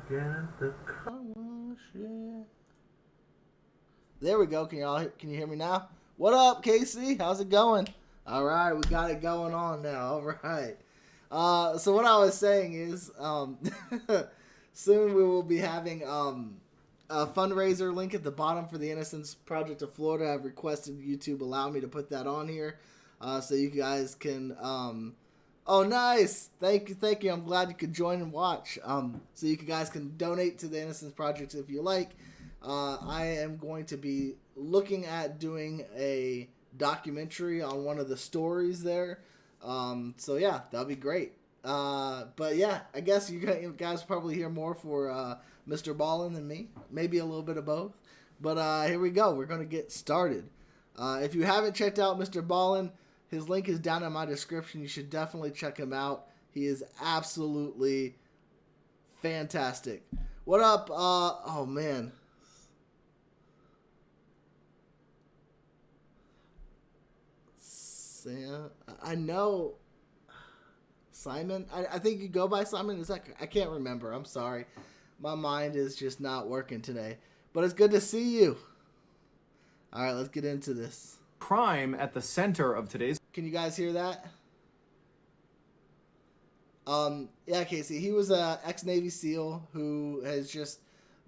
Get the car wash, yeah. There we go. Can you hear me now? What up, Casey? How's it going? All right, we got it going on now. All right. So what I was saying is, soon we will be having a fundraiser link at the bottom for the Innocence Project of Florida. I've requested YouTube allow me to put that on here, so you guys can. Oh, nice! Thank you. I'm glad you could join and watch. So you guys can donate to the Innocence Project if you like. I am going to be looking at doing a documentary on one of the stories there. So yeah, that'll be great. But yeah, I guess you guys probably hear more for Mr. Ballen than me. Maybe a little bit of both. But here we go. We're going to get started. If you haven't checked out Mr. Ballen, his link is down in my description. You should definitely check him out. He is absolutely fantastic. What up? Oh, man. Sam, I know Simon. I think you go by Simon. Is that? I can't remember. I'm sorry. My mind is just not working today. But it's good to see you. All right, let's get into this. Crime at the center of today's. Can you guys hear that? Yeah, Casey. He was a ex-Navy SEAL who has just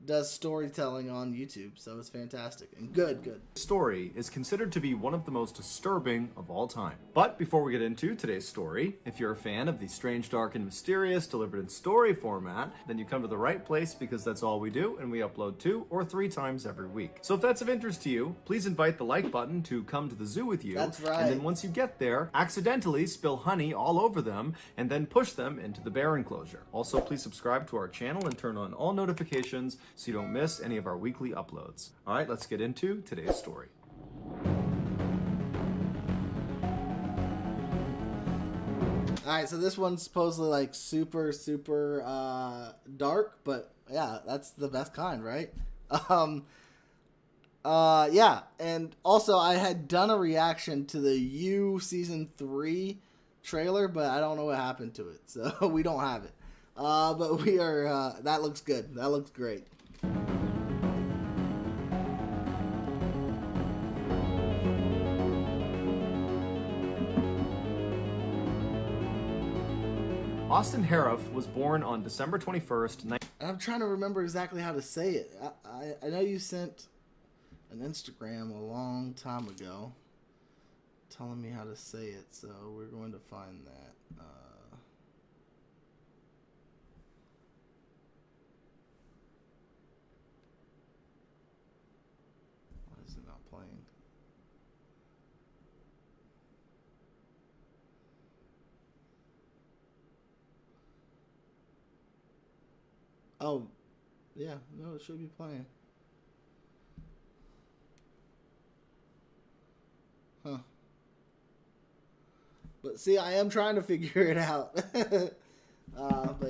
does storytelling on YouTube, so it's fantastic and good. Story is considered to be one of the most disturbing of all time. But before we get into today's story, if you're a fan of the strange, dark, and mysterious delivered in story format, then you come to the right place because that's all we do, and we upload 2 or 3 times every week. So if that's of interest to you, please invite the like button to come to the zoo with you. That's right. And then once you get there, accidentally spill honey all over them and then push them into the bear enclosure. Also, please subscribe to our channel and turn on all notifications so you don't miss any of our weekly uploads. All right, let's get into today's story. All right, so this one's supposedly like super dark, but yeah, that's the best kind, right? Yeah, and also I had done a reaction to the You season 3 trailer, but I don't know what happened to it, so we don't have it. But we are. That looks good. That looks great. Austin Harrouff was born on December 21st, And I'm trying to remember exactly how to say it. I know you sent an Instagram a long time ago telling me how to say it, so we're going to find that. Why is it not playing? Oh, yeah, no, it should be playing. Huh. But see, I am trying to figure it out. But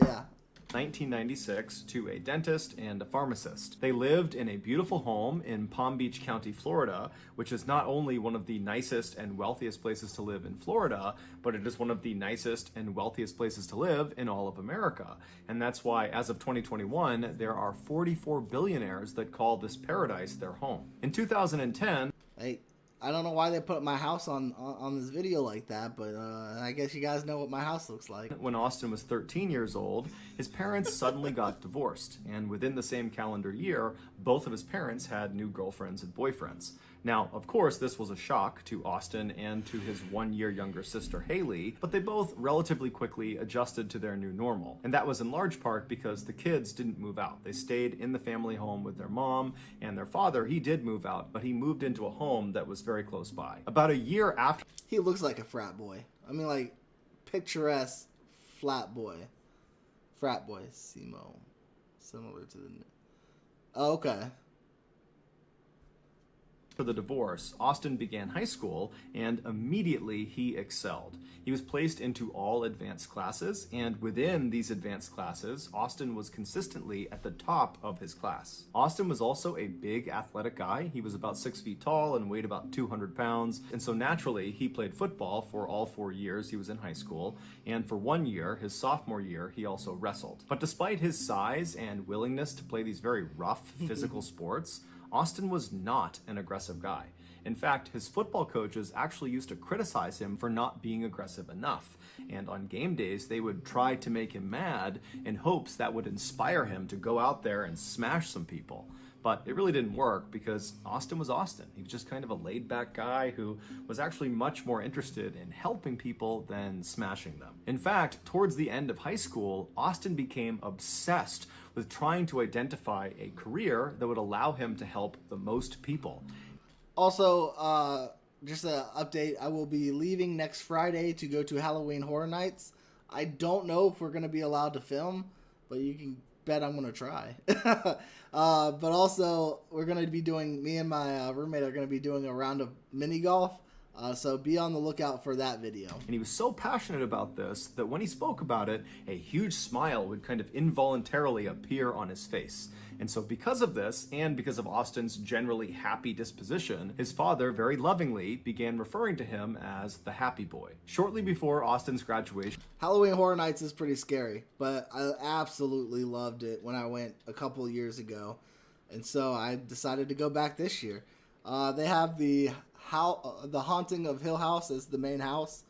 yeah. 1996, to a dentist and a pharmacist. They lived in a beautiful home in Palm Beach County, Florida, which is not only one of the nicest and wealthiest places to live in Florida, but it is one of the nicest and wealthiest places to live in all of America. And that's why, as of 2021, there are 44 billionaires that call this paradise their home. In 2010, Hey, I don't know why they put my house on this video like that, but I guess you guys know what my house looks like. when Austin was 13 years old, his parents suddenly got divorced, and within the same calendar year, both of his parents had new girlfriends and boyfriends. Now, of course, this was a shock to Austin and to his 1 year younger sister, Haley, but they both relatively quickly adjusted to their new normal. And that was in large part because the kids didn't move out. They stayed in the family home with their mom, and their father, he did move out, but he moved into a home that was very close by. About a year after He looks like a frat boy. I mean, like, picturesque frat boy. Frat boy, Simo. Similar to the... Oh, okay. After the divorce, Austin began high school, and immediately he excelled. He was placed into all advanced classes, and within these advanced classes, Austin was consistently at the top of his class. Austin was also a big athletic guy. He was about 6 feet tall and weighed about 200 pounds, and so naturally, he played football for all 4 years he was in high school, and for 1 year, his sophomore year, he also wrestled. But despite his size and willingness to play these very rough physical sports, Austin was not an aggressive guy. In fact, his football coaches actually used to criticize him for not being aggressive enough. And on game days, they would try to make him mad in hopes that would inspire him to go out there and smash some people. But it really didn't work because Austin was Austin. He was just kind of a laid-back guy who was actually much more interested in helping people than smashing them. In fact, towards the end of high school, Austin became obsessed with trying to identify a career that would allow him to help the most people. Also, just an update, I will be leaving next Friday to go to Halloween Horror Nights. I don't know if we're going to be allowed to film, but you can bet I'm going to try. But also, we're going to be doing, me and my roommate are going to be doing a round of mini golf. So be on the lookout for that video. And he was so passionate about this that when he spoke about it, a huge smile would kind of involuntarily appear on his face. And so because of this, and because of Austin's generally happy disposition, his father very lovingly began referring to him as the happy boy. Shortly before Austin's graduation, Halloween Horror Nights is pretty scary, but I absolutely loved it when I went a couple years ago. And so I decided to go back this year. They have the Haunting of Hill House as the main house.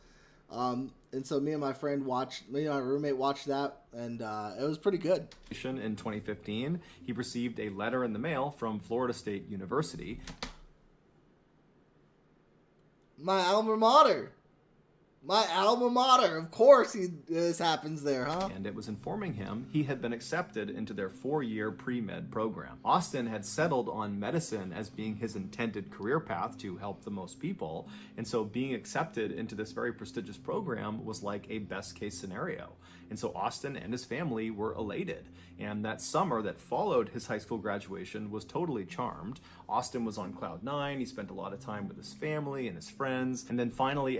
And so me and my roommate watched that, and it was pretty good. In 2015, he received a letter in the mail from Florida State University. My alma mater. Of course this happens there, huh? And it was informing him he had been accepted into their 4-year pre-med program. Austin had settled on medicine as being his intended career path to help the most people, and so being accepted into this very prestigious program was like a best-case scenario. And so Austin and his family were elated. And that summer that followed his high school graduation was totally charmed. Austin was on cloud 9. He spent a lot of time with his family and his friends. And then finally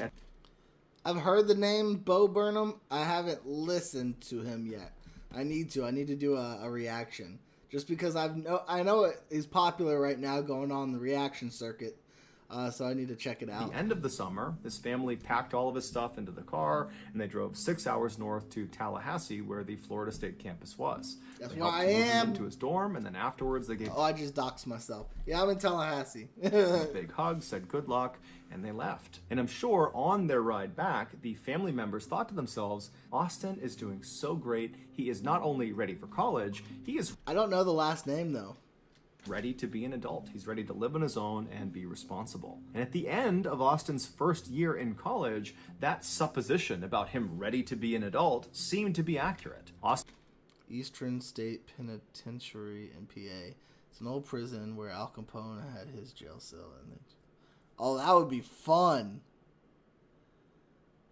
I've heard the name Bo Burnham. I haven't listened to him yet. I need to do a reaction. Just because I know he's popular right now going on the reaction circuit. So I need to check it out. At the end of the summer, his family packed all of his stuff into the car, and they drove 6 hours north to Tallahassee, where the Florida State campus was. That's they where helped I move him am. into his dorm, and then afterwards they gave Oh, I just doxed myself. Yeah, I'm in Tallahassee. a big hug, said good luck, and they left. And I'm sure on their ride back, the family members thought to themselves, Austin is doing so great. He is not only ready for college, he is I don't know the last name, though. ready to be an adult. He's ready to live on his own and be responsible. And at the end of Austin's first year in college, that supposition about him ready to be an adult seemed to be accurate. Eastern State Penitentiary in PA. It's an old prison where Al Capone had his jail cell in it. Oh, that would be fun.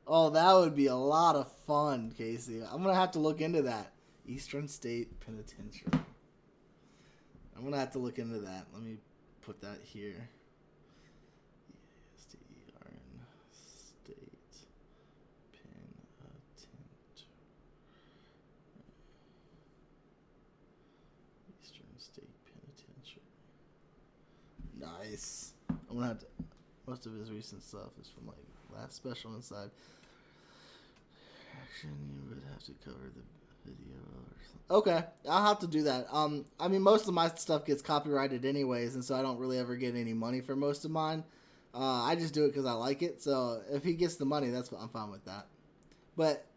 Oh, that would be a lot of fun, Casey. I'm going to have to look into that. Eastern State Penitentiary. I'm going to have to look into that. Let me put that here. E-S-T-E-R-N State Penitentiary. Eastern State Penitentiary. Nice. I'm going to have to... Most of his recent stuff is from, like, last special inside. Action, you would have to cover the video or something. Okay, I'll have to do that. I mean, most of my stuff gets copyrighted anyways, and so I don't really ever get any money for most of mine. I just do it because I like it. So if he gets the money, I'm fine with that. But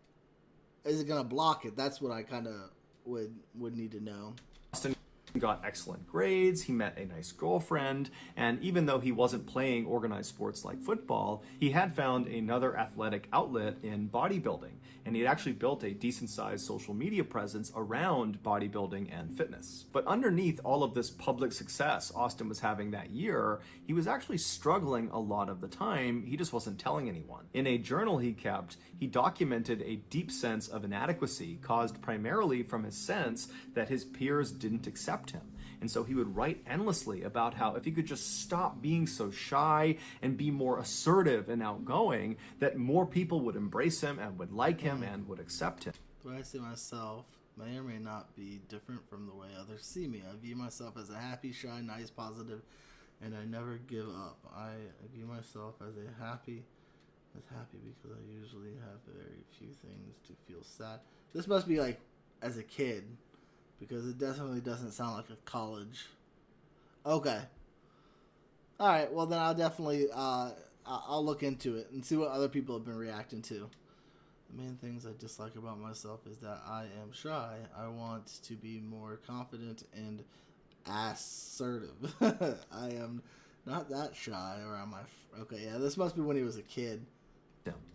is it gonna block it? That's what I kind of would need to know. Austin got excellent grades, he met a nice girlfriend, and even though he wasn't playing organized sports like football, he had found another athletic outlet in bodybuilding, and he had actually built a decent-sized social media presence around bodybuilding and fitness. But underneath all of this public success Austin was having that year, he was actually struggling a lot of the time. He just wasn't telling anyone. In a journal he kept, he documented a deep sense of inadequacy caused primarily from his sense that his peers didn't accept accept him. And so he would write endlessly about how if he could just stop being so shy and be more assertive and outgoing, that more people would embrace him and would like him and would accept him. The way I see myself may or may not be different from the way others see me. I view myself as a happy, shy, nice, positive, and I never give up. I view myself as happy because I usually have very few things to feel sad. This must be like as a kid, because it definitely doesn't sound like a college. Okay. All right. Well, then I'll definitely I'll look into it and see what other people have been reacting to. The main things I dislike about myself is that I am shy. I want to be more confident and assertive. I am not that shy around my... Okay, yeah, this must be when he was a kid.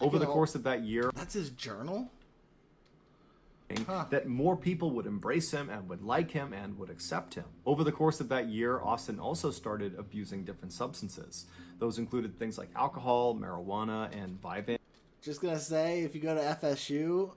Over the course of that year... That's his journal? That more people would embrace him and would like him and would accept him. Over the course of that year, Austin also started abusing different substances. Those included things like alcohol, marijuana, and Vyvanse. Just gonna say, if you go to FSU,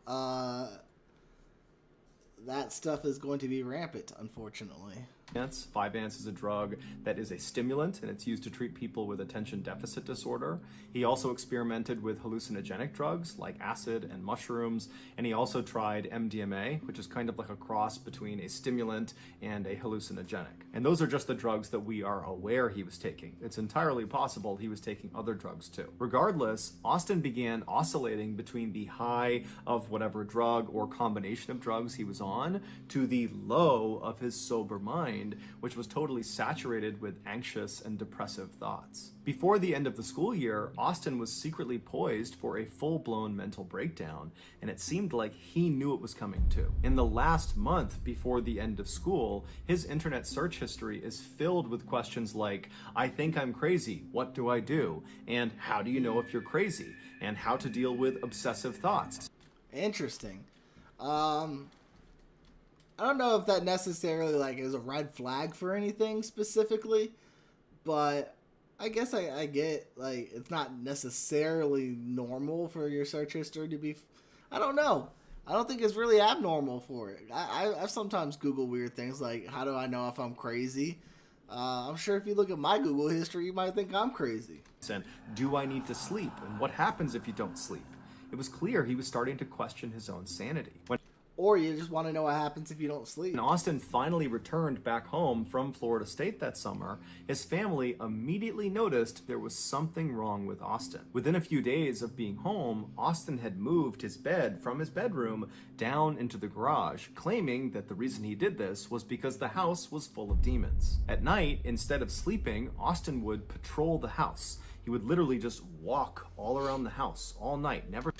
that stuff is going to be rampant, unfortunately. Vyvanse is a drug that is a stimulant, and it's used to treat people with attention deficit disorder. He also experimented with hallucinogenic drugs like acid and mushrooms, and he also tried MDMA, which is kind of like a cross between a stimulant and a hallucinogenic. And those are just the drugs that we are aware he was taking. It's entirely possible he was taking other drugs too. Regardless, Austin began oscillating between the high of whatever drug or combination of drugs he was on to the low of his sober mind, which was totally saturated with anxious and depressive thoughts. Before the end of the school year, Austin was secretly poised for a full-blown mental breakdown, and it seemed like he knew it was coming too. In the last month before the end of school, his internet search history is filled with questions like, "I think I'm crazy, what do I do?" And "How do you know if you're crazy?" And "How to deal with obsessive thoughts." Interesting. I don't know if that necessarily like is a red flag for anything specifically, but I guess I get like it's not necessarily normal for your search history to be. I don't know. I don't think it's really abnormal for it. I sometimes Google weird things like, how do I know if I'm crazy? I'm sure if you look at my Google history, you might think I'm crazy. And do I need to sleep? And what happens if you don't sleep? It was clear he was starting to question his own sanity. Or you just want to know what happens if you don't sleep. When Austin finally returned back home from Florida State that summer, his family immediately noticed there was something wrong with Austin. Within a few days of being home, Austin had moved his bed from his bedroom down into the garage, claiming that the reason he did this was because the house was full of demons. At night, instead of sleeping, Austin would patrol the house. He would literally just walk all around the house all night, never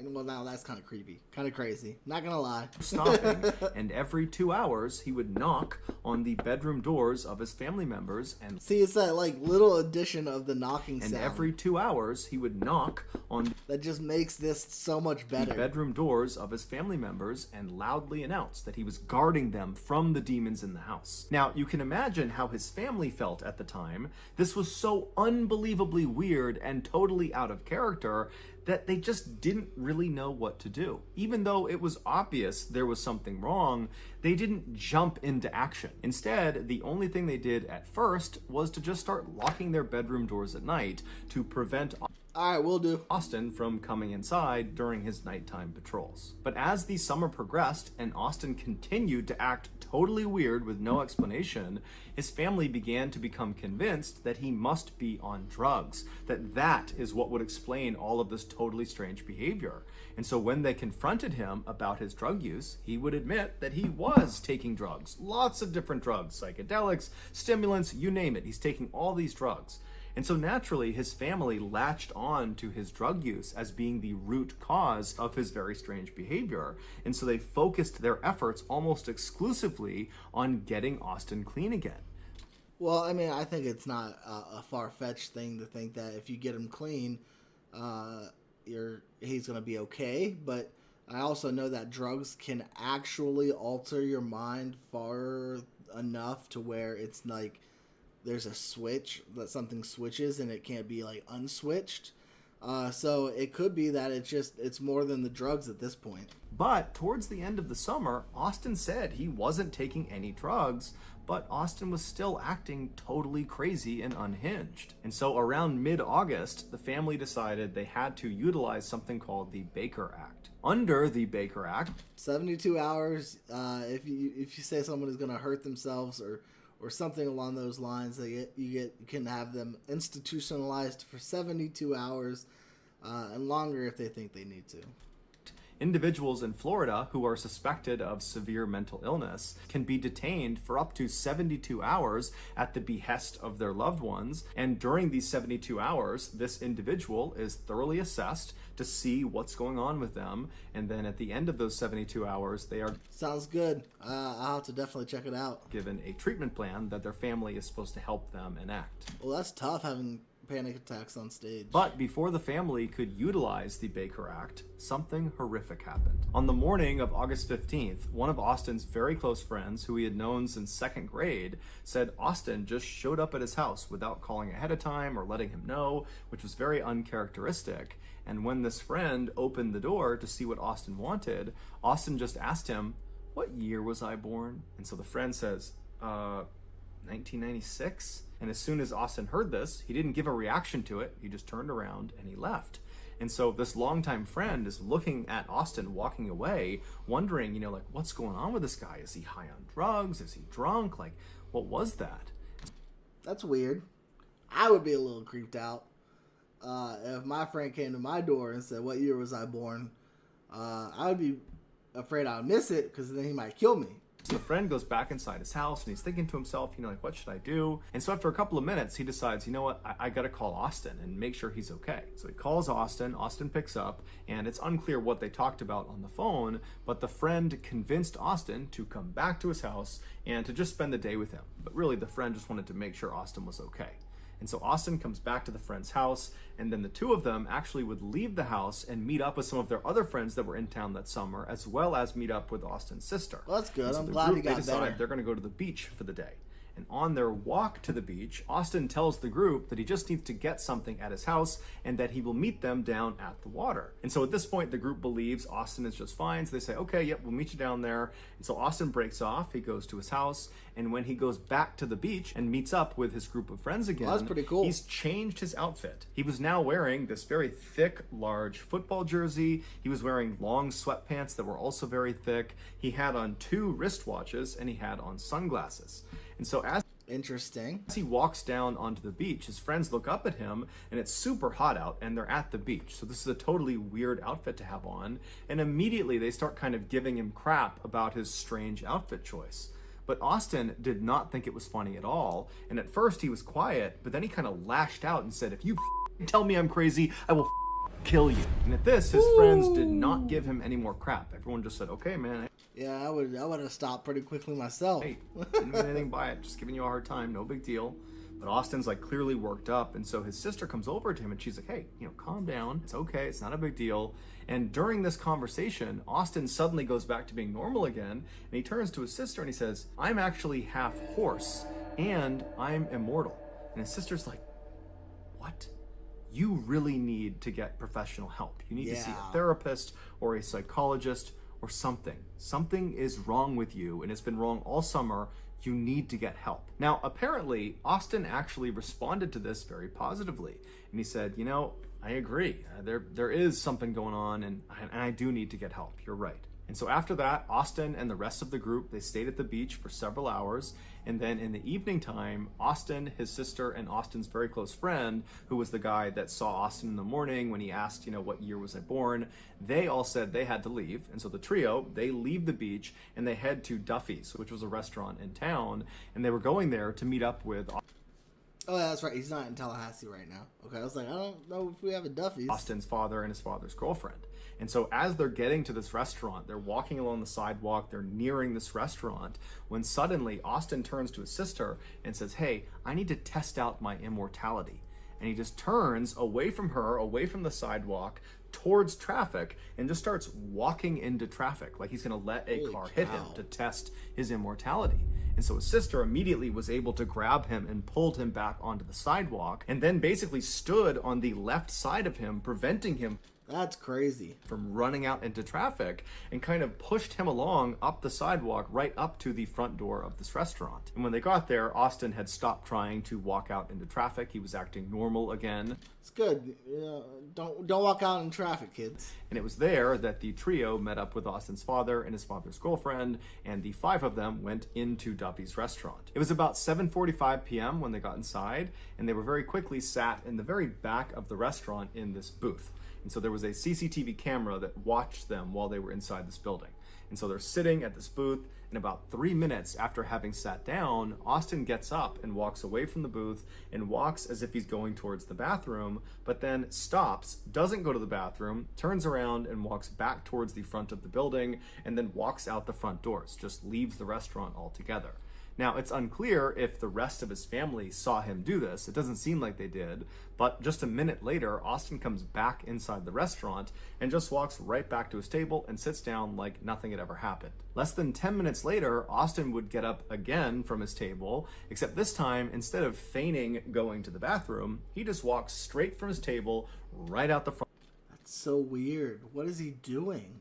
well, now that's kind of creepy, kind of crazy. Not gonna lie. stopping. And every 2 hours, he would knock on the bedroom doors of his family members. And see, it's that like little addition of the knocking sound. And every 2 hours, he would knock on that just makes this so much better. The bedroom doors of his family members and loudly announce that he was guarding them from the demons in the house. Now, you can imagine how his family felt at the time. This was so unbelievably weird and totally out of character that they just didn't really know what to do. Even though it was obvious there was something wrong, they didn't jump into action. Instead, the only thing they did at first was to just start locking their bedroom doors at night to prevent all right, we'll do. Austin from coming inside during his nighttime patrols. But as the summer progressed and Austin continued to act totally weird with no explanation, his family began to become convinced that he must be on drugs, that is what would explain all of this totally strange behavior. And so when they confronted him about his drug use, he would admit that he was taking drugs, lots of different drugs, psychedelics, stimulants, you name it. He's taking all these drugs. And so naturally, his family latched on to his drug use as being the root cause of his very strange behavior. And so they focused their efforts almost exclusively on getting Austin clean again. Well, I mean, I think it's not a far-fetched thing to think that if you get him clean, he's going to be okay. But I also know that drugs can actually alter your mind far enough to where it's like, there's a switch that something switches and it can't be like unswitched. So it could be that it's more than the drugs at this point. But towards the end of the summer, Austin said he wasn't taking any drugs, but Austin was still acting totally crazy and unhinged. And so around mid-August, the family decided they had to utilize something called the Baker Act. Under the Baker Act, 72 hours. If you say someone is going to hurt themselves or something along those lines, you can have them institutionalized for 72 hours and longer if they think they need to. individuals in Florida who are suspected of severe mental illness can be detained for up to 72 hours at the behest of their loved ones. And during these 72 hours, this individual is thoroughly assessed to see what's going on with them. And then at the end of those 72 hours, they are Sounds good. I'll have to definitely check it out. given a treatment plan that their family is supposed to help them enact. Well, that's tough having panic attacks on stage. But before the family could utilize the Baker Act, something horrific happened. On the morning of August 15th, one of Austin's very close friends, who he had known since second grade, said Austin just showed up at his house without calling ahead of time or letting him know, which was very uncharacteristic. And when this friend opened the door to see what Austin wanted, Austin just asked him, "What year was I born?" And so the friend says, 1996? And as soon as Austin heard this, he didn't give a reaction to it. He just turned around and he left. And so this longtime friend is looking at Austin walking away, wondering, like, what's going on with this guy? Is he high on drugs? Is he drunk? Like, what was that? That's weird. I would be a little creeped out if my friend came to my door and said, "What year was I born?" I would be afraid I would miss it because then he might kill me. So the friend goes back inside his house and he's thinking to himself, like, what should I do? And so after a couple of minutes, he decides, you know what, I got to call Austin and make sure he's okay. So he calls Austin, Austin picks up, and it's unclear what they talked about on the phone, but the friend convinced Austin to come back to his house and to just spend the day with him. But really, the friend just wanted to make sure Austin was okay. And so Austin comes back to the friend's house, and then the two of them actually would leave the house and meet up with some of their other friends that were in town that summer, as well as meet up with Austin's sister. Well, that's good. And so I'm the glad group, he got they decide better. they're going to go to the beach for the day. And on their walk to the beach, Austin tells the group that he just needs to get something at his house and that he will meet them down at the water. And so at this point, the group believes Austin is just fine. So they say, okay, yep, we'll meet you down there. And so Austin breaks off. He goes to his house. And when he goes back to the beach and meets up with his group of friends again, Well, that's pretty cool. He's changed his outfit. He was now wearing this very thick, large football jersey. He was wearing long sweatpants that were also very thick. He had on 2 wristwatches and he had on sunglasses. And so as Interesting. he walks down onto the beach, his friends look up at him, and it's super hot out, and they're at the beach. So this is a totally weird outfit to have on. And immediately they start kind of giving him crap about his strange outfit choice. But Austin did not think it was funny at all. And at first he was quiet, but then he kind of lashed out and said, "If you tell me I'm crazy, I will kill you." And at this, his friends did not give him any more crap. Everyone just said, "Okay, man. Yeah, I would have stopped pretty quickly myself. Hey, didn't mean anything by it. Just giving you a hard time. No big deal." But Austin's like clearly worked up. And so his sister comes over to him and she's like, "Hey, calm down. It's okay. It's not a big deal." And during this conversation, Austin suddenly goes back to being normal again. And he turns to his sister and he says, "I'm actually half horse and I'm immortal." And his sister's like, "What? You really need to get professional help. You need to see Yeah. a therapist or a psychologist or something. Something is wrong with you, and it's been wrong all summer. You need to get help." Now, apparently, Austin actually responded to this very positively. And he said, "I agree. There is something going on, and I do need to get help. You're right." And so after that, Austin and the rest of the group, they stayed at the beach for several hours. And then in the evening time, Austin, his sister, and Austin's very close friend, who was the guy that saw Austin in the morning when he asked, what year was I born, they all said they had to leave. And so the trio, they leave the beach and they head to Duffy's, which was a restaurant in town. And they were going there to meet up with Oh, yeah, that's right. He's not in Tallahassee right now. Okay, I was like, I don't know if we have a Duffy's. Austin's father and his father's girlfriend. And so as they're getting to this restaurant, they're walking along the sidewalk, they're nearing this restaurant, when suddenly Austin turns to his sister and says, "Hey, I need to test out my immortality." And he just turns away from her, away from the sidewalk, towards traffic, and just starts walking into traffic like he's going to let a Holy car hit cow. him to test his immortality. And so his sister immediately was able to grab him and pulled him back onto the sidewalk, and then basically stood on the left side of him, preventing him That's crazy. from running out into traffic, and kind of pushed him along up the sidewalk right up to the front door of this restaurant. And when they got there, Austin had stopped trying to walk out into traffic. He was acting normal again. It's good. Don't walk out in traffic, kids. And it was there that the trio met up with Austin's father and his father's girlfriend, and the five of them went into Duffy's restaurant. It was about 7:45 p.m. when they got inside, and they were very quickly sat in the very back of the restaurant in this booth. And so there was a CCTV camera that watched them while they were inside this building. And so they're sitting at this booth, and about 3 minutes after having sat down, Austin gets up and walks away from the booth and walks as if he's going towards the bathroom, but then stops, doesn't go to the bathroom, turns around and walks back towards the front of the building, and then walks out the front doors, just leaves the restaurant altogether. Now, it's unclear if the rest of his family saw him do this. It doesn't seem like they did. But just a minute later, Austin comes back inside the restaurant and just walks right back to his table and sits down like nothing had ever happened. Less than 10 minutes later, Austin would get up again from his table, except this time, instead of feigning going to the bathroom, he just walks straight from his table right out the front. That's so weird. What is he doing?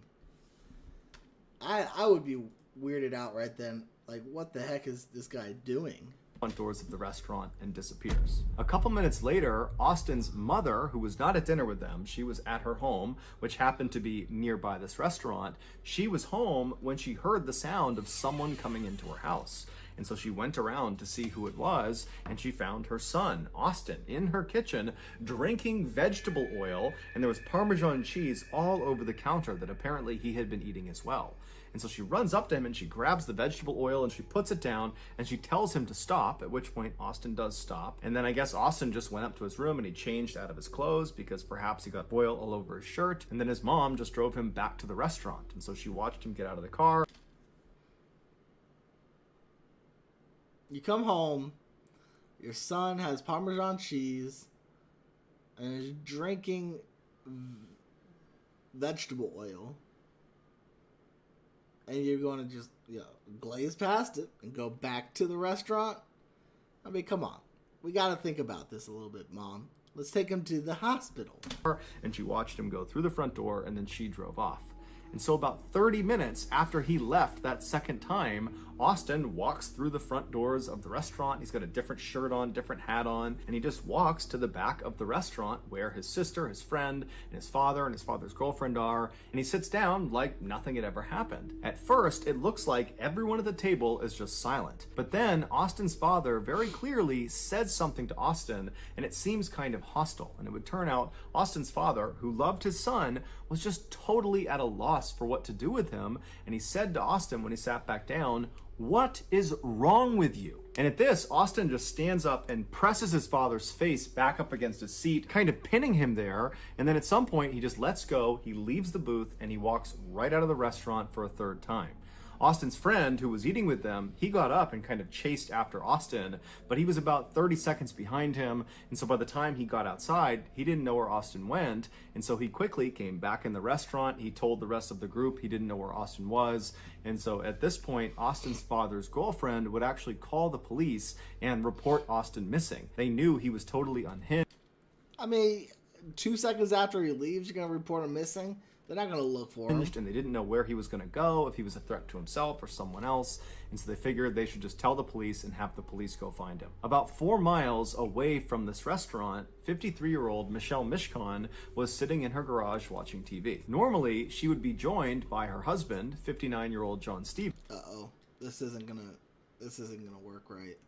I would be weirded out right then. Like, what the heck is this guy doing? Front doors of the restaurant and disappears. A couple minutes later, Austin's mother, who was not at dinner with them, she was at her home, which happened to be nearby this restaurant. She was home when she heard the sound of someone coming into her house. And so she went around to see who it was, and she found her son, Austin, in her kitchen, drinking vegetable oil, and there was Parmesan cheese all over the counter that apparently he had been eating as well. And so she runs up to him and she grabs the vegetable oil and she puts it down and she tells him to stop, at which point Austin does stop. And then I guess Austin just went up to his room and he changed out of his clothes because perhaps he got oil all over his shirt. And then his mom just drove him back to the restaurant. And so she watched him get out of the car. You come home, your son has Parmesan cheese and is drinking vegetable oil. And you're going to just, glaze past it and go back to the restaurant? I mean, come on. We got to think about this a little bit, Mom. Let's take him to the hospital. And she watched him go through the front door, and then she drove off. And so about 30 minutes after he left that second time, Austin walks through the front doors of the restaurant. He's got a different shirt on, different hat on, and he just walks to the back of the restaurant where his sister, his friend, and his father's girlfriend are, and he sits down like nothing had ever happened. At first, it looks like everyone at the table is just silent. But then Austin's father very clearly says something to Austin, and it seems kind of hostile. And it would turn out Austin's father, who loved his son, was just totally at a loss for what to do with him. And he said to Austin when he sat back down, "What is wrong with you?" And at this, Austin just stands up and presses his father's face back up against his seat, kind of pinning him there. And then at some point, he just lets go, he leaves the booth, and he walks right out of the restaurant for a third time. Austin's friend, who was eating with them, he got up and kind of chased after Austin, but he was about 30 seconds behind him, and so by the time he got outside, he didn't know where Austin went, and so he quickly came back in the restaurant. He told the rest of the group he didn't know where Austin was, and so at this point, Austin's father's girlfriend would actually call the police and report Austin missing. They knew he was totally unhinged. I mean, 2 seconds after he leaves, you're going to report him missing? They're not going to look for him. And they didn't know where he was going to go, if he was a threat to himself or someone else. And so they figured they should just tell the police and have the police go find him. About 4 miles away from this restaurant, 53-year-old Michelle Mishcon was sitting in her garage watching TV. Normally, she would be joined by her husband, 59-year-old John Stevens. Uh-oh. This isn't gonna work right.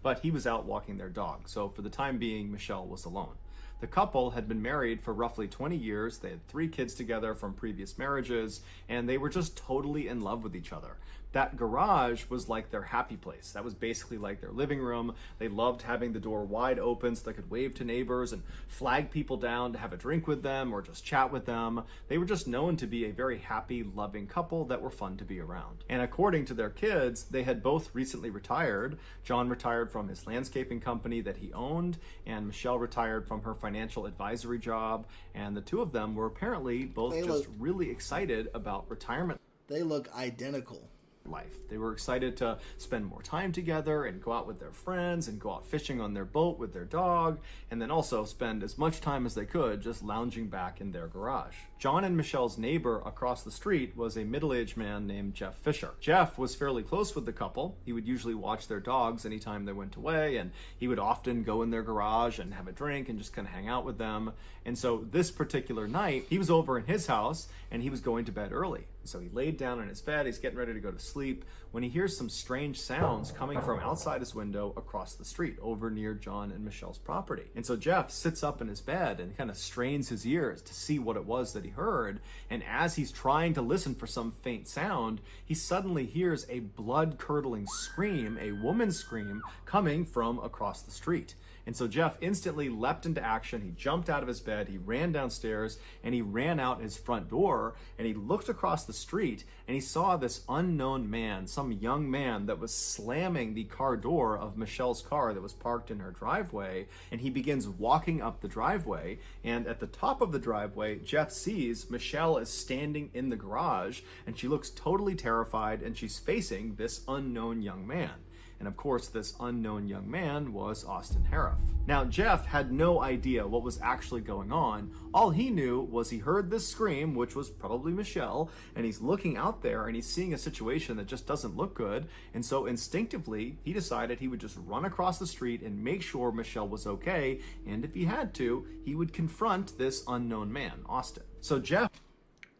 But he was out walking their dog. So for the time being, Michelle was alone. The couple had been married for roughly 20 years. They had 3 kids together from previous marriages, and they were just totally in love with each other. That garage was like their happy place. That was basically like their living room. They loved having the door wide open so they could wave to neighbors and flag people down to have a drink with them or just chat with them. They were just known to be a very happy, loving couple that were fun to be around. And according to their kids, they had both recently retired. John retired from his landscaping company that he owned, and Michelle retired from her financial advisory job. And the two of them were apparently both really excited about retirement. They look identical. life. They were excited to spend more time together and go out with their friends and go out fishing on their boat with their dog, and then also spend as much time as they could just lounging back in their garage. John and Michelle's neighbor across the street was a middle-aged man named Jeff Fisher. Jeff was fairly close with the couple. He would usually watch their dogs anytime they went away, and he would often go in their garage and have a drink and just kind of hang out with them. And so this particular night, he was over in his house and he was going to bed early. So he laid down in his bed, he's getting ready to go to sleep, when he hears some strange sounds coming from outside his window across the street, over near John and Michelle's property. And so Jeff sits up in his bed and kind of strains his ears to see what it was that he heard. And as he's trying to listen for some faint sound, he suddenly hears a blood-curdling scream, a woman's scream, coming from across the street. And so Jeff instantly leapt into action. He jumped out of his bed, he ran downstairs, and he ran out his front door, and he looked across the street, and he saw this unknown man, some young man that was slamming the car door of Michelle's car that was parked in her driveway, and he begins walking up the driveway, and at the top of the driveway, Jeff sees Michelle is standing in the garage, and she looks totally terrified, and she's facing this unknown young man. And of course, this unknown young man was Austin Harrouff. Now, Jeff had no idea what was actually going on. All he knew was he heard this scream, which was probably Michelle, and he's looking out there and he's seeing a situation that just doesn't look good. And so instinctively, he decided he would just run across the street and make sure Michelle was okay. And if he had to, he would confront this unknown man, Austin. So Jeff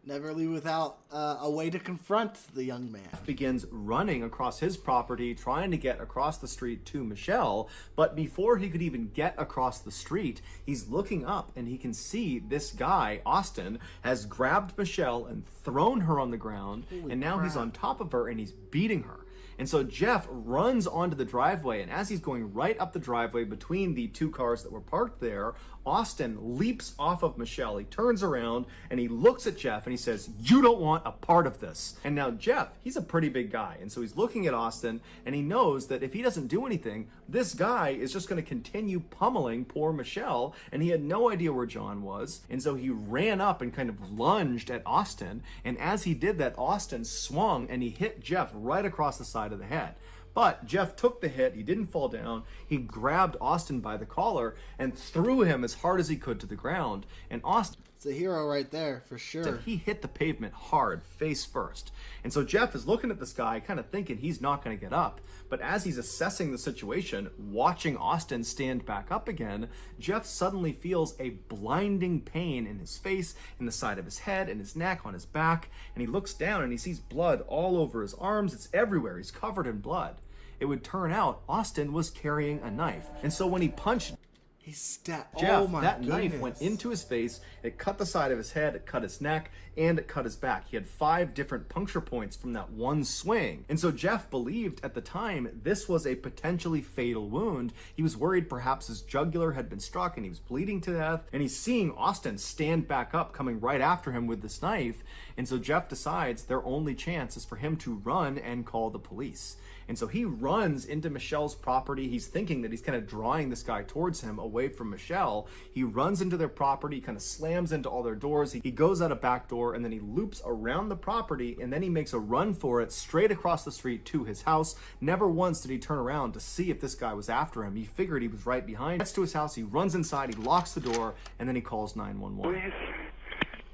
Never leave without a way to confront the young man. Begins running across his property, trying to get across the street to Michelle. But before he could even get across the street, he's looking up and he can see this guy, Austin, has grabbed Michelle and thrown her on the ground. Holy and now crap. He's on top of her and he's beating her. And so Jeff runs onto the driveway, and as he's going right up the driveway between the two cars that were parked there, Austin leaps off of Michelle. He turns around and he looks at Jeff and he says, "You don't want a part of this." And now Jeff, he's a pretty big guy, and so he's looking at Austin and he knows that if he doesn't do anything, this guy is just going to continue pummeling poor Michelle, and he had no idea where John was. And so he ran up and kind of lunged at Austin, and as he did that, Austin swung and he hit Jeff right across the side of the head. But Jeff took the hit, he didn't fall down, he grabbed Austin by the collar and threw him as hard as he could to the ground. And Austin, It's a hero right there, for sure. he hit the pavement hard, face first. And so Jeff is looking at this guy, kind of thinking he's not going to get up. But as he's assessing the situation, watching Austin stand back up again, Jeff suddenly feels a blinding pain in his face, in the side of his head, in his neck, on his back. And he looks down and he sees blood all over his arms. It's everywhere. He's covered in blood. It would turn out Austin was carrying a knife. And so when he punched He stabbed. Jeff, Oh my that goodness. knife went into his face, it cut the side of his head, it cut his neck, and it cut his back. He had 5 different puncture points from that one swing. And so Jeff believed at the time this was a potentially fatal wound. He was worried perhaps his jugular had been struck and he was bleeding to death. And he's seeing Austin stand back up, coming right after him with this knife. And so Jeff decides their only chance is for him to run and call the police. And so he runs into Michelle's property. He's thinking that he's kind of drawing this guy towards him away from Michelle. He runs into their property, kind of slams into all their doors. He goes out a back door and then he loops around the property and then he makes a run for it straight across the street to his house. Never once did he turn around to see if this guy was after him. He figured he was right behind. He gets to his house, he runs inside, he locks the door, and then he calls 911. Police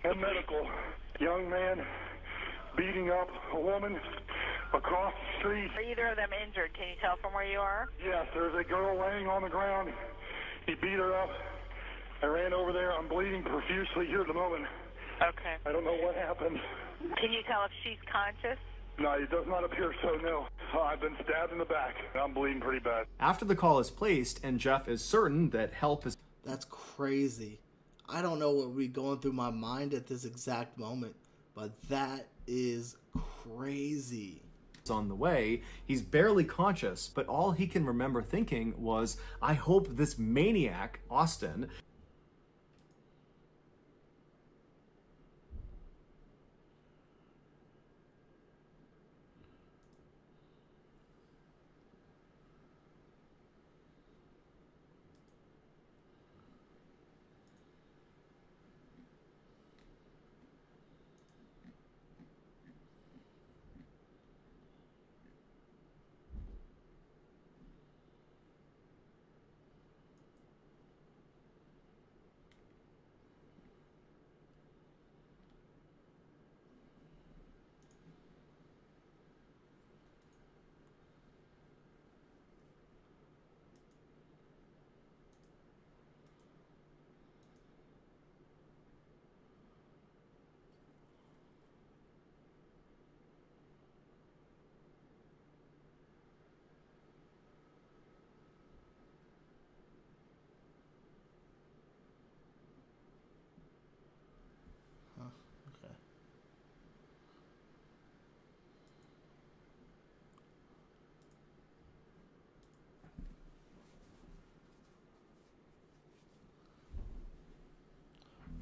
and medical. Young man beating up a woman across the street. Are either of them injured? Can you tell from where you are? Yes, there's a girl laying on the ground. He beat her up. I ran over there. I'm bleeding profusely here at the moment. Okay. I don't know what happened. Can you tell if she's conscious? No, it does not appear so, no. I've been stabbed in the back. I'm bleeding pretty bad. After the call is placed and Jeff is certain that help is That's crazy. I don't know what would be going through my mind at this exact moment, but that is crazy. on the way, he's barely conscious, but all he can remember thinking was, I hope this maniac, Austin,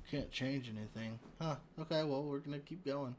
Can't change anything. Huh. Okay, well, we're going to keep going.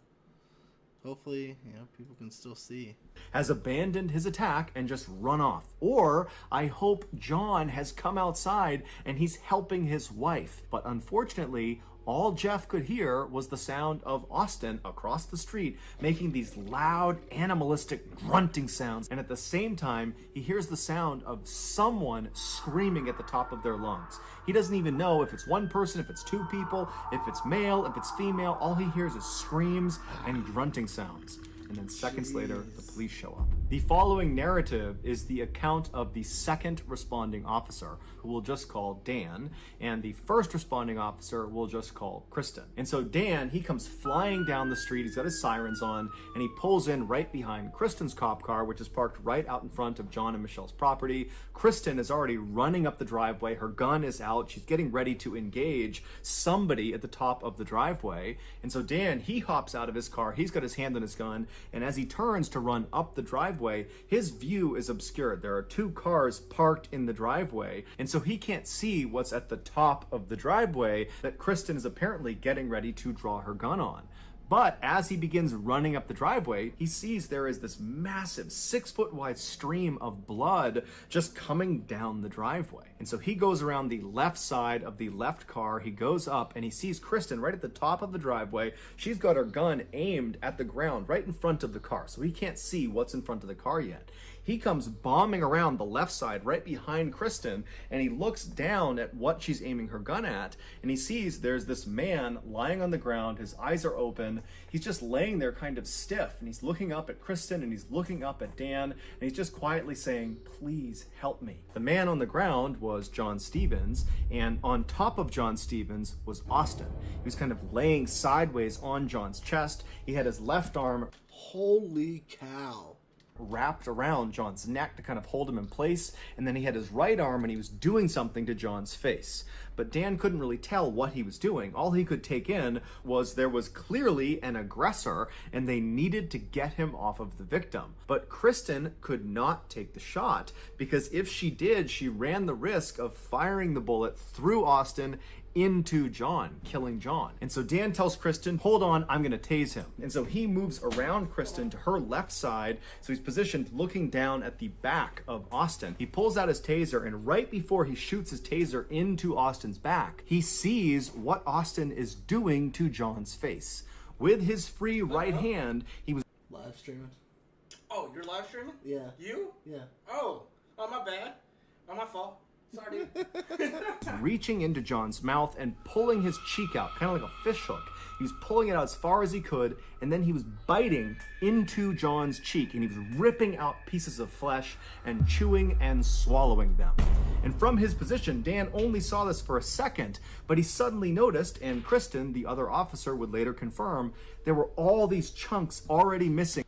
Hopefully, people can still see. Has abandoned his attack and just run off. Or I hope John has come outside and he's helping his wife. But unfortunately, all Jeff could hear was the sound of Austin across the street making these loud, animalistic grunting sounds. And at the same time, he hears the sound of someone screaming at the top of their lungs. He doesn't even know if it's one person, if it's two people, if it's male, if it's female. All he hears is screams and grunting sounds. And then seconds later, the police show up. The following narrative is the account of the second responding officer, who we'll just call Dan, and the first responding officer we'll just call Kristen. And so Dan, he comes flying down the street, he's got his sirens on, and he pulls in right behind Kristen's cop car, which is parked right out in front of John and Michelle's property. Kristen is already running up the driveway, her gun is out, she's getting ready to engage somebody at the top of the driveway. And so Dan, he hops out of his car, he's got his hand on his gun, and as he turns to run up the driveway, his view is obscured. There are two cars parked in the driveway, and so he can't see what's at the top of the driveway that Kristen is apparently getting ready to draw her gun on. But as he begins running up the driveway, he sees there is this massive 6-foot wide stream of blood just coming down the driveway. And so he goes around the left side of the left car, he goes up and he sees Kristen right at the top of the driveway. She's got her gun aimed at the ground right in front of the car, so he can't see what's in front of the car yet. He comes bombing around the left side right behind Kristen, and he looks down at what she's aiming her gun at, and he sees there's this man lying on the ground, his eyes are open, he's just laying there kind of stiff, and he's looking up at Kristen, and he's looking up at Dan, and he's just quietly saying, "Please help me." The man on the ground was John Stevens, and on top of John Stevens was Austin. He was kind of laying sideways on John's chest. He had his left arm Holy cow. wrapped around John's neck to kind of hold him in place, and then he had his right arm and he was doing something to John's face. But Dan couldn't really tell what he was doing. All he could take in was there was clearly an aggressor and they needed to get him off of the victim. But Kristen could not take the shot because if she did, she ran the risk of firing the bullet through Austin into John, killing John. And so Dan tells Kristen, "Hold on, I'm gonna tase him." And so he moves around Kristen to her left side, so he's positioned looking down at the back of Austin. He pulls out his taser, and right before he shoots his taser into Austin's back, he sees what Austin is doing to John's face. With his free right hand, he was Live streaming? Oh, you're live streaming? Yeah. You? Yeah. Oh, my bad. Not my fault. Sorry, dude. reaching into John's mouth and pulling his cheek out, kind of like a fish hook. He was pulling it out as far as he could, and then he was biting into John's cheek, and he was ripping out pieces of flesh and chewing and swallowing them. And from his position, Dan only saw this for a second, but he suddenly noticed, and Kristen, the other officer, would later confirm, there were all these chunks already missing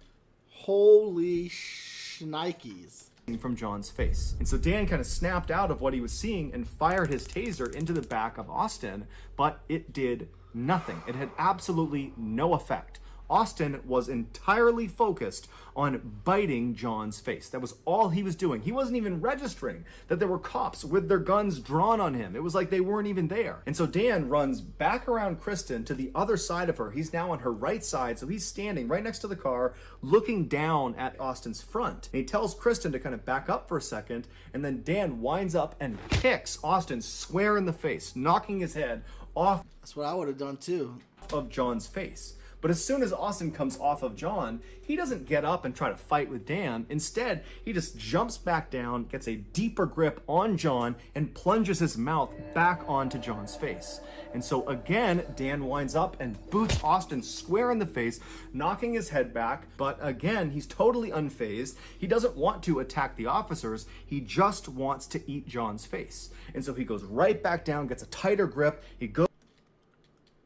Holy shnikes. from John's face. And so Dan kind of snapped out of what he was seeing and fired his taser into the back of Austin, but it did nothing. It had absolutely no effect. Austin was entirely focused on biting John's face. That was all he was doing. He wasn't even registering that there were cops with their guns drawn on him. It was like they weren't even there. And so Dan runs back around Kristen to the other side of her. He's now on her right side, so he's standing right next to the car, looking down at Austin's front. And he tells Kristen to kind of back up for a second, and then Dan winds up and kicks Austin square in the face, knocking his head off That's what I would have done too. of John's face. But as soon as Austin comes off of John, he doesn't get up and try to fight with Dan. Instead, he just jumps back down, gets a deeper grip on John, and plunges his mouth back onto John's face. And so again, Dan winds up and boots Austin square in the face, knocking his head back. But again, he's totally unfazed. He doesn't want to attack the officers. He just wants to eat John's face. And so he goes right back down, gets a tighter grip. He goes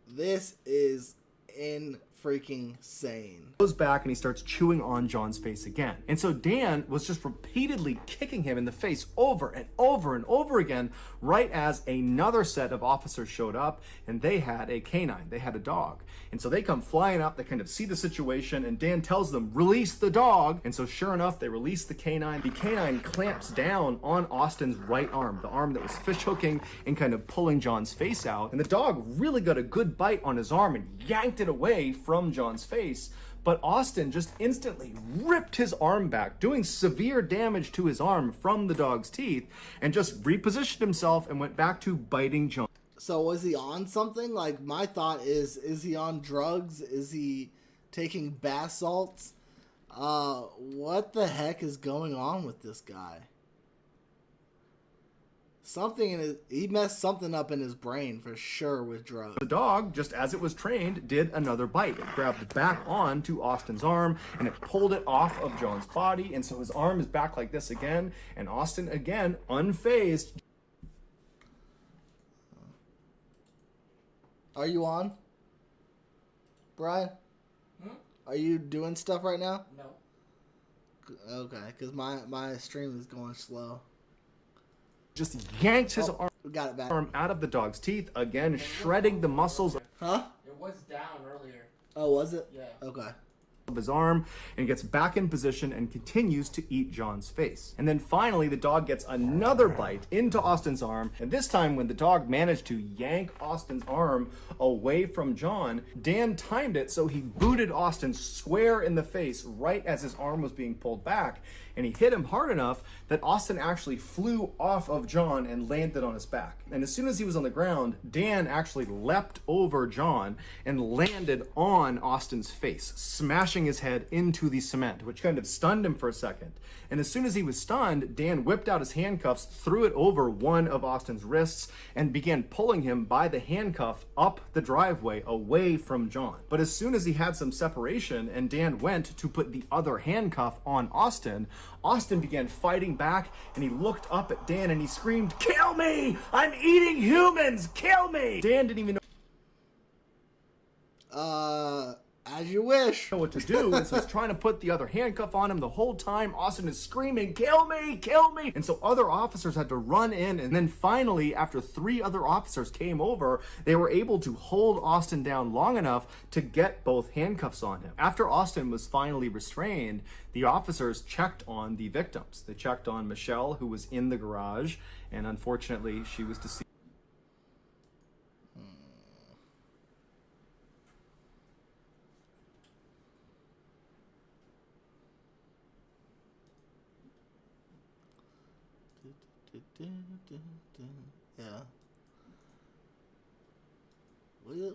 This is freaking sane. Goes back and he starts chewing on John's face again. And so Dan was just repeatedly kicking him in the face over and over and over again, right as another set of officers showed up, and they had a canine, they had a dog. And so they come flying up, they kind of see the situation, and Dan tells them, release the dog. And so sure enough, they release the canine. The canine clamps down on Austin's right arm, the arm that was fish hooking and kind of pulling John's face out. And the dog really got a good bite on his arm and yanked it away from John's face. But Austin just instantly ripped his arm back, doing severe damage to his arm from the dog's teeth, and just repositioned himself and went back to biting John. So was he on something? Like, my thought is he on drugs? Is he taking bath salts? What the heck is going on with this guy? He messed something up in his brain for sure with drugs. The dog, just as it was trained, did another bite. It grabbed back onto Austin's arm and it pulled it off of John's body. And so his arm is back like this again. And Austin, again, unfazed. Are you on, Brian? Are you doing stuff right now? No. Okay, because my stream is going slow. Just yanked his We got it back. arm out of the dog's teeth, again, shredding the muscles Huh? It was down earlier. Oh, was it? Yeah. Okay. of his arm and gets back in position and continues to eat John's face. And then finally, the dog gets another bite into Austin's arm. And this time, when the dog managed to yank Austin's arm away from John, Dan timed it so he booted Austin square in the face right as his arm was being pulled back. And he hit him hard enough that Austin actually flew off of John and landed on his back. And as soon as he was on the ground, Dan actually leapt over John and landed on Austin's face, smashing his head into the cement, which kind of stunned him for a second. And as soon as he was stunned, Dan whipped out his handcuffs, threw it over one of Austin's wrists, and began pulling him by the handcuff up the driveway away from John. But as soon as he had some separation and Dan went to put the other handcuff on Austin, Austin began fighting back, and he looked up at Dan and he screamed, "Kill me! I'm eating humans! Kill me!" Dan didn't even as you wish. know what to do, and so he's trying to put the other handcuff on him the whole time. Austin is screaming, "Kill me! Kill me!" And so other officers had to run in, and then finally, after 3 other officers came over, they were able to hold Austin down long enough to get both handcuffs on him. After Austin was finally restrained, the officers checked on the victims. They checked on Michelle, who was in the garage, and unfortunately, she was deceased. Yeah. Well,